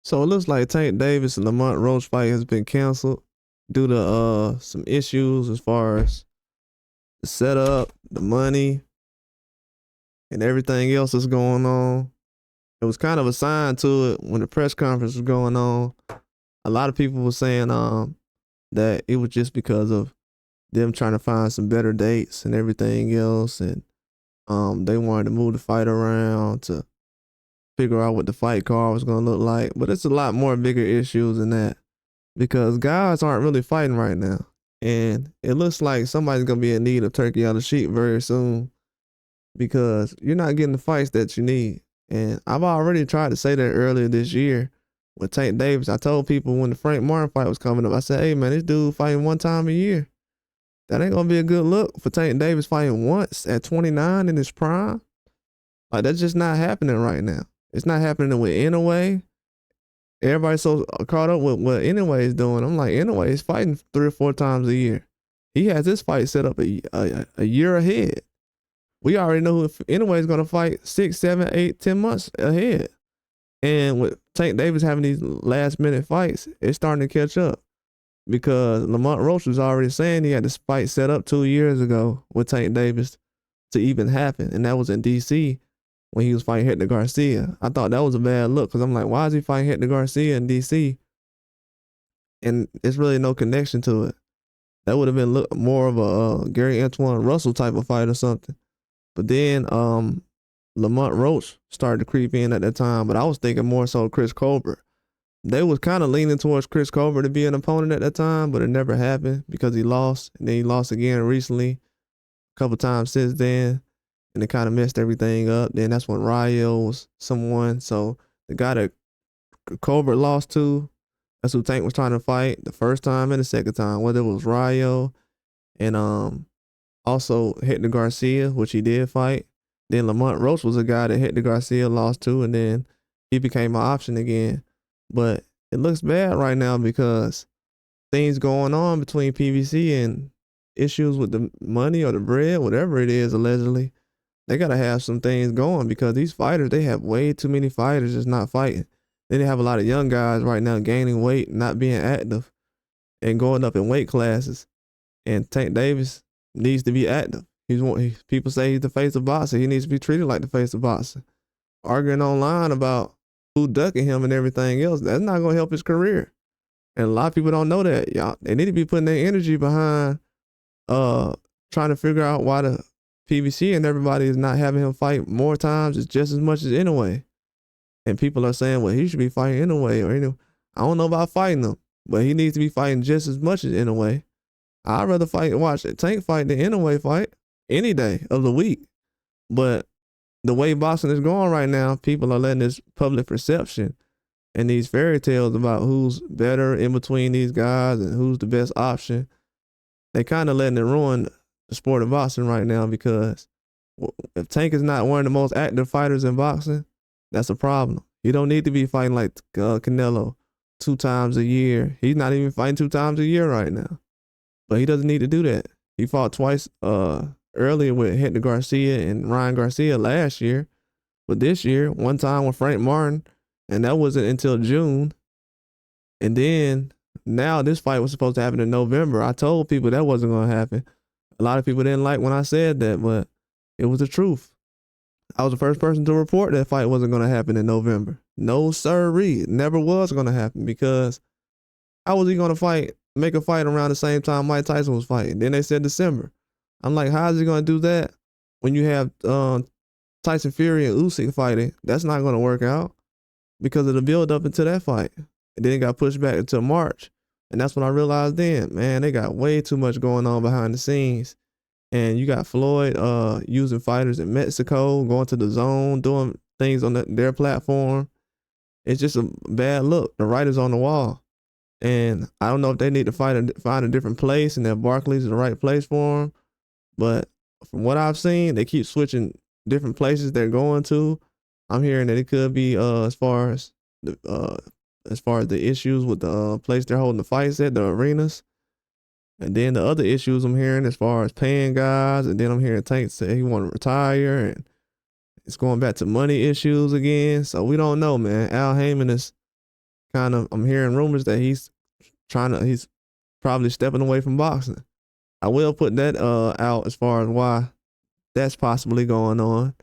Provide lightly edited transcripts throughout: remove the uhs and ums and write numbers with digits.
So it looks like Tank Davis and Lamont Roach fight has been canceled due to some issues as far as the setup, the money, and everything else that's going on. It was kind of a sign to it when the press conference was going on. A lot of people were saying that it was just because of them trying to find some better dates and everything else, and they wanted to move the fight around to figure out what the fight card was gonna look like. But it's a lot more bigger issues than that because guys aren't really fighting right now. And it looks like somebody's gonna be in need of turkey on the sheet very soon because you're not getting the fights that you need. And I've already tried to say that earlier this year with Tank Davis. I told people when the Frank Martin fight was coming up, I said, hey man, this dude fighting one time a year. That ain't gonna be a good look for Tank Davis fighting once at 29 in his prime. Like that's just not happening right now. It's not happening with Inouye. Everybody's so caught up with what Inoue is doing. I'm like, Inoue is fighting 3 or 4 times a year. He has his fight set up a year ahead. We already know if Inoue is going to fight 6, 7, 8, 10 months ahead. And with Tank Davis having these last minute fights, it's starting to catch up because Lamont Roach was already saying he had this fight set up 2 years ago with Tank Davis to even happen. And that was in DC when he was fighting Hector Garcia. I thought that was a bad look because I'm like, why is he fighting Hector Garcia in DC? And it's really no connection to it. That would have been more of a Gary Antoine Russell type of fight or something. But then Lamont Roach started to creep in at that time, but I was thinking more so Chris Colbert. They was kind of leaning towards Chris Colbert to be an opponent at that time, but it never happened because he lost, and then he lost again recently, a couple times since then, and it kind of messed everything up. Then that's when Rayo was someone. So the guy that Colbert lost to, that's who Tank was trying to fight the first time and the second time, whether it was Rayo and also Hector Garcia, which he did fight. Then Lamont Roach was a guy that Hector Garcia lost to, and then he became an option again. But it looks bad right now because things going on between PBC and issues with the money or the bread, whatever it is, allegedly. They got to have some things going because these fighters, they have way too many fighters just not fighting. Then they have a lot of young guys right now gaining weight, not being active, and going up in weight classes. And Tank Davis needs to be active. People say he's the face of boxing. He needs to be treated like the face of boxing. Arguing online about who ducking him and everything else, that's not going to help his career. And a lot of people don't know that. Y'all, they need to be putting their energy behind trying to figure out why the PBC and everybody is not having him fight more times. It's just as much as Inoue. And people are saying, well, he should be fighting Inoue. Or, I don't know about fighting him, but he needs to be fighting just as much as Inoue. I'd rather watch Tank fight than Inoue fight any day of the week. But the way boxing is going right now, people are letting this public perception and these fairy tales about who's better in between these guys and who's the best option. They kind of letting it ruin the sport of boxing right now because if Tank is not one of the most active fighters in boxing, that's a problem. He don't need to be fighting like Canelo 2 times a year. He's not even fighting 2 times a year right now. But he doesn't need to do that. He fought twice earlier with Hector Garcia and Ryan Garcia last year. But this year, one time with Frank Martin, and that wasn't until June. And then now this fight was supposed to happen in November. I told people that wasn't going to happen. A lot of people didn't like when I said that, but it was the truth. I was the first person to report that fight wasn't going to happen in November. No sirree, it never was going to happen because how was he going to make a fight around the same time Mike Tyson was fighting? Then they said December. I'm like, how is he going to do that when you have Tyson Fury and Usyk fighting? That's not going to work out because of the build up into that fight. And then it got pushed back until March. And that's when I realized then, man, they got way too much going on behind the scenes. And you got Floyd using fighters in Mexico, going to the zone, doing things on their platform. It's just a bad look. The writing's on the wall. And I don't know if they need to find a different place and that Barclays is the right place for them. But from what I've seen, they keep switching different places they're going to. I'm hearing that it could be as far as the issues with the place they're holding the fights at, the arenas. And then the other issues I'm hearing as far as paying guys, and then I'm hearing Tank say he want to retire, and it's going back to money issues again. So we don't know, man. Al Heyman is I'm hearing rumors that he's probably stepping away from boxing. I will put that out as far as why that's possibly going on,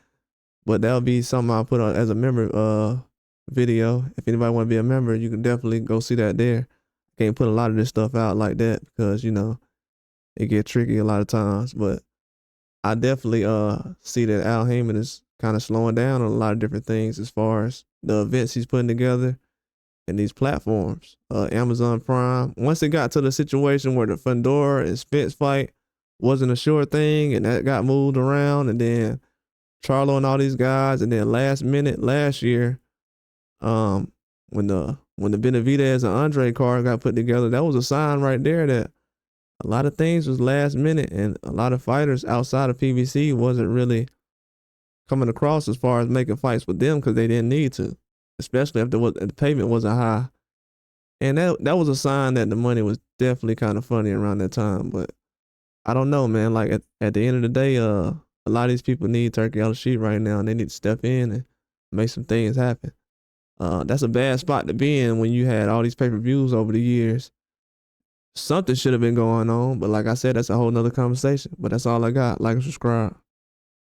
but that'll be something I'll put on as a member video. If anybody want to be a member, you can definitely go see that there. Can't put a lot of this stuff out like that because it get tricky a lot of times, but I definitely see that Al Heyman is kind of slowing down on a lot of different things as far as the events he's putting together and these platforms. Amazon Prime, once it got to the situation where the Fundora and Spence fight wasn't a sure thing and that got moved around, and then Charlo and all these guys, and then last minute last year, when the Benavidez and Andre card got put together, that was a sign right there that a lot of things was last minute, and a lot of fighters outside of PBC wasn't really coming across as far as making fights with them because they didn't need to, especially if the payment wasn't high. And that was a sign that the money was definitely kind of funny around that time. But I don't know, man. Like at the end of the day, a lot of these people need turkey on the sheet right now, and they need to step in and make some things happen. That's a bad spot to be in when you had all these pay-per-views over the years. Something should have been going on, but like I said, that's a whole nother conversation. But that's all I got. Like and subscribe.